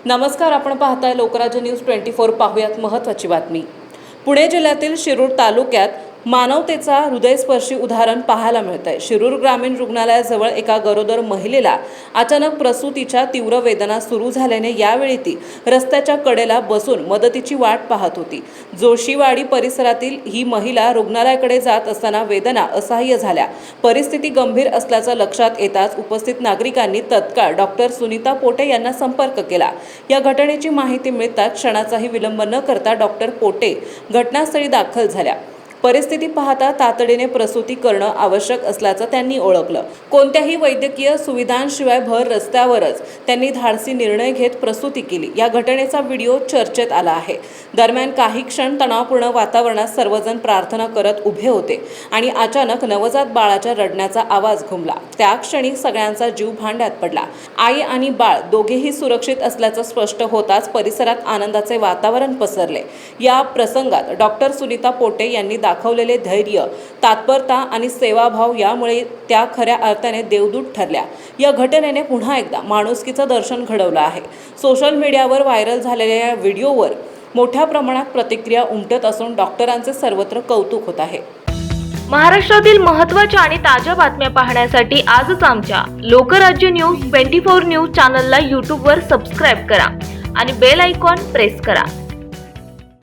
नमस्कार, आपण पाहताय लोकराज्य न्यूज 24। पाहुयात महत्त्वाची बातमी। पुणे जिल्ह्यातील शिरूर तालुक्यात मानवतेचा हृदयस्पर्शी उदाहरण पाहायला मिळतंय। शिरूर ग्रामीण रुग्णालयाजवळ एका गरोदर महिलेला अचानक प्रसूतीच्या तीव्र वेदना सुरू झाल्याने यावेळी ती रस्त्याच्या कडेला बसून मदतीची वाट पाहत होती। जोशीवाडी परिसरातील ही महिला रुग्णालयाकडे जात असताना वेदना असह्य झाल्या। परिस्थिती गंभीर असल्याचं लक्षात येताच उपस्थित नागरिकांनी तत्काळ डॉक्टर सुनीता पोटे यांना संपर्क केला। या घटनेची माहिती मिळताच क्षणाचाही विलंब न करता डॉक्टर पोटे घटनास्थळी दाखल झाल्या। परिस्थिती पाहता तातडीने प्रसूती करणं आवश्यक असल्याचं त्यांनी ओळखलं। कोणत्याही वैद्यकीय सुविधांशिवाय भर रस्त्यावरच त्यांनी धाडसी निर्णय घेत प्रसूती केली। या घटनेचा व्हिडिओ चर्चेत आला आहे। दरम्यान काही क्षण तणावपूर्ण वातावरणात सर्वजण प्रार्थना करत उभे होते आणि अचानक नवजात बाळाच्या रडण्याचा आवाज घुमला। त्या क्षणी सगळ्यांचा जीव भांड्यात पडला। आई आणि बाळ दोघेही सुरक्षित असल्याचं स्पष्ट होताच परिसरात आनंदाचे वातावरण पसरले। या प्रसंगात डॉक्टर सुनीता पोटे यांनी दाखवलेले धैर्य, तत्परता आणि सेवाभाव यामुळे त्या खऱ्या अर्थाने देवदूत ठरल्या। या घटनेने पुन्हा एकदा माणुसकीचं दर्शन घडवलं आहे। सोशल मीडियावर व्हायरल झालेल्या या व्हिडिओवर मोठ्या प्रमाणात प्रतिक्रिया उमटत असून डॉक्टरांचे सर्वत्र कौतुक होत आहे। महाराष्ट्रातील महत्त्वाच्या आणि ताज्या बातम्या पाहण्यासाठी आजच आमच्या लोकराज्य न्यूज 24 न्यूज चॅनलला YouTube वर सबस्क्राइब करा आणि बेल आयकॉन प्रेस करा।